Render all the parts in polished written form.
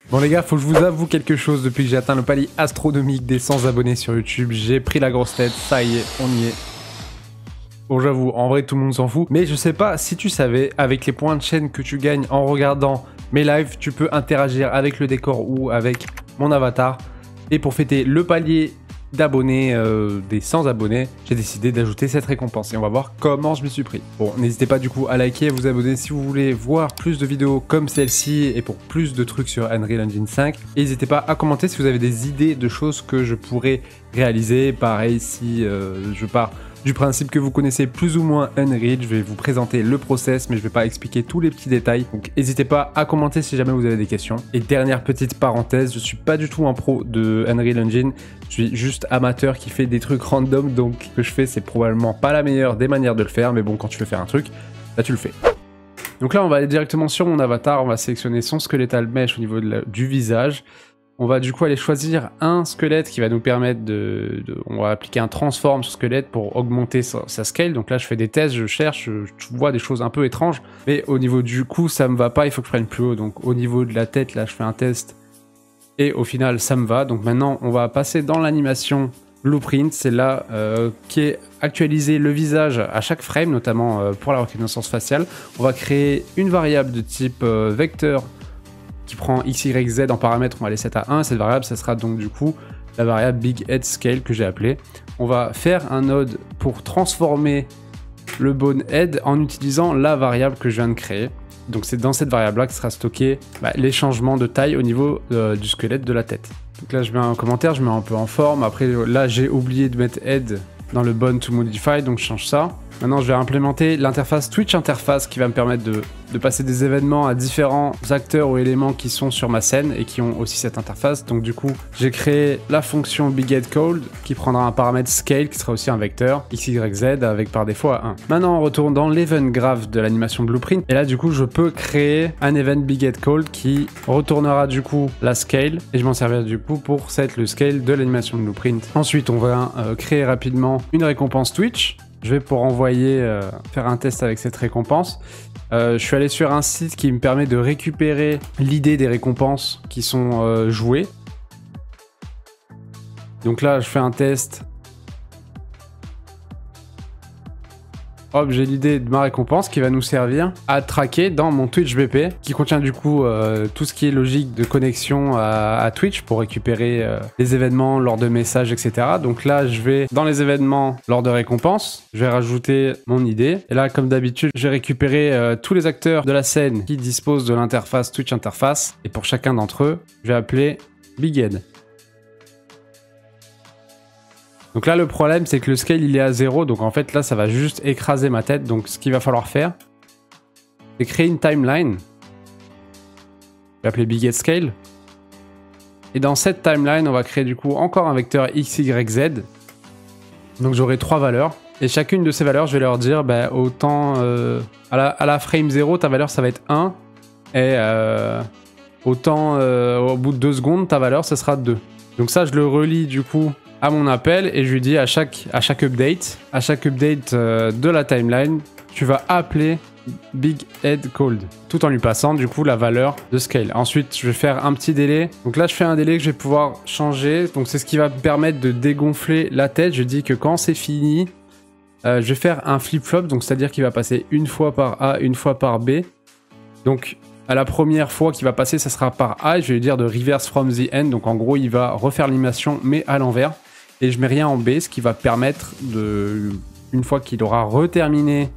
Bon les gars, faut que je vous avoue quelque chose. Depuis que j'ai atteint le palier astronomique des 100 abonnés sur YouTube, j'ai pris la grosse tête, ça y est, on y est. Bon j'avoue, en vrai tout le monde s'en fout, mais je sais pas si tu savais, avec les points de chaîne que tu gagnes en regardant mes lives, tu peux interagir avec le décor ou avec mon avatar. Et pour fêter le palier d'abonnés, des 100 abonnés, j'ai décidé d'ajouter cette récompense et on va voir comment je m'y suis pris. Bon, n'hésitez pas du coup à liker, à vous abonner si vous voulez voir plus de vidéos comme celle-ci et pour plus de trucs sur Unreal Engine 5. Et n'hésitez pas à commenter si vous avez des idées de choses que je pourrais réaliser. Pareil, si je pars du principe que vous connaissez plus ou moins Unreal, je vais vous présenter le process, mais je vais pas expliquer tous les petits détails. Donc n'hésitez pas à commenter si jamais vous avez des questions. Et dernière petite parenthèse, je suis pas du tout un pro de Unreal Engine, je suis juste amateur qui fait des trucs random, donc ce que je fais c'est probablement pas la meilleure des manières de le faire, mais bon, quand tu veux faire un truc, là tu le fais. Donc là on va aller directement sur mon avatar, on va sélectionner son skeletal mesh au niveau du visage. On va du coup aller choisir un squelette qui va nous permettre on va appliquer un transform sur squelette pour augmenter sa scale. Donc là je fais des tests, je cherche, je vois des choses un peu étranges. Mais au niveau du cou ça me va pas, il faut que je prenne plus haut. Donc au niveau de la tête là je fais un test et au final ça me va. Donc maintenant on va passer dans l'animation blueprint. C'est là qui est actualiser le visage à chaque frame, notamment pour la reconnaissance faciale. On va créer une variable de type vecteur qui prend x, y, z en paramètres, on va les set à 1, cette variable ça sera donc du coup la variable big head scale que j'ai appelée. On va faire un node pour transformer le bone head en utilisant la variable que je viens de créer. Donc c'est dans cette variable là que sera stocké les changements de taille au niveau du squelette de la tête. Donc là je mets un commentaire, je mets un peu en forme, après là j'ai oublié de mettre head dans le bone to modify, donc je change ça. Maintenant, je vais implémenter l'interface Twitch Interface qui va me permettre de passer des événements à différents acteurs ou éléments qui sont sur ma scène et qui ont aussi cette interface. Donc du coup, j'ai créé la fonction BigHeadCold qui prendra un paramètre Scale qui sera aussi un vecteur XYZ avec par défaut à 1. Maintenant, on retourne dans l'event graph de l'animation Blueprint et là, du coup, je peux créer un event BigHeadCold qui retournera du coup la Scale et je m'en servirai du coup pour set le Scale de l'animation Blueprint. Ensuite, on va créer rapidement une récompense Twitch. Je vais pour envoyer, faire un test avec cette récompense. Je suis allé sur un site qui me permet de récupérer l'idée des récompenses qui sont jouées. Donc là, je fais un test. Hop, j'ai l'idée de ma récompense qui va nous servir à traquer dans mon Twitch BP qui contient du coup tout ce qui est logique de connexion à Twitch pour récupérer les événements lors de messages, etc. Donc là, je vais dans les événements lors de récompenses, je vais rajouter mon idée. Et là, comme d'habitude, j'ai récupéré tous les acteurs de la scène qui disposent de l'interface Twitch Interface. Et pour chacun d'entre eux, je vais appeler BigHead. Donc là, le problème, c'est que le scale, il est à 0. Donc en fait, là, ça va juste écraser ma tête. Donc ce qu'il va falloir faire, c'est créer une timeline. Je vais appeler BigHeadScale. Et dans cette timeline, on va créer du coup encore un vecteur x, y, z. Donc j'aurai 3 valeurs. Et chacune de ces valeurs, je vais leur dire, autant à la frame 0, ta valeur, ça va être 1. Et autant au bout de 2 secondes, ta valeur, ça sera 2. Donc ça, je le relie du coup à mon appel et je lui dis à chaque update de la timeline, tu vas appeler BigHeadCold tout en lui passant du coup la valeur de scale. Ensuite, je vais faire un petit délai. Donc là, je fais un délai que je vais pouvoir changer. Donc c'est ce qui va me permettre de dégonfler la tête. Je dis que quand c'est fini, je vais faire un flip-flop. Donc c'est-à-dire qu'il va passer une fois par A, une fois par B. Donc à la première fois qu'il va passer, ça sera par A. Et je vais lui dire de reverse from the end. Donc en gros, il va refaire l'animation mais à l'envers. Et je mets rien en B, ce qui va permettre une fois qu'il aura reterminé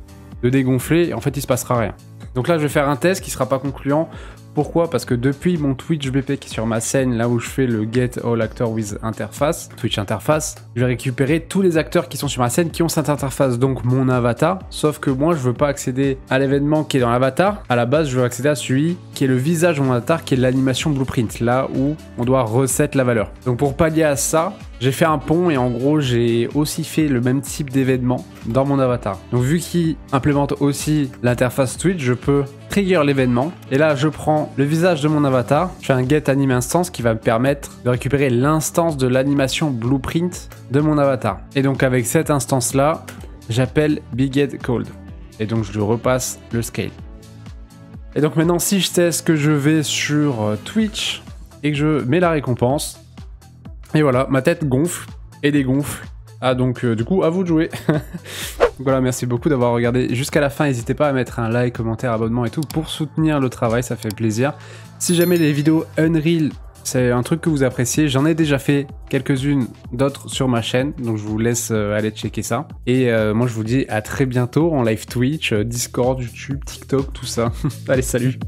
de dégonfler, en fait il se passera rien. Donc là je vais faire un test qui sera pas concluant. Pourquoi? Parce que depuis mon Twitch BP qui est sur ma scène, là où je fais le Get All Actor with Interface, Twitch Interface, je vais récupérer tous les acteurs qui sont sur ma scène qui ont cette interface, donc mon avatar. Sauf que moi je veux pas accéder à l'événement qui est dans l'avatar. À la base je veux accéder à celui qui est le visage de mon avatar, qui est l'animation Blueprint, là où on doit reset la valeur. Donc pour pallier à ça, j'ai fait un pont et en gros j'ai aussi fait le même type d'événement dans mon avatar. Donc vu qu'il implémente aussi l'interface Twitch, je peux trigger l'événement et là je prends le visage de mon avatar, je fais un get anim instance qui va me permettre de récupérer l'instance de l'animation Blueprint de mon avatar. Et donc avec cette instance là, j'appelle BigHeadCold et donc je lui repasse le scale. Et donc maintenant si je teste que je vais sur Twitch et que je mets la récompense. Et voilà, ma tête gonfle et dégonfle. Ah donc du coup, à vous de jouer. Voilà, merci beaucoup d'avoir regardé jusqu'à la fin. N'hésitez pas à mettre un like, commentaire, abonnement et tout pour soutenir le travail, ça fait plaisir. Si jamais les vidéos Unreal, c'est un truc que vous appréciez, j'en ai déjà fait quelques-unes d'autres sur ma chaîne, donc je vous laisse aller checker ça. Et moi je vous dis à très bientôt en live Twitch, Discord, YouTube, TikTok, tout ça. Allez, salut!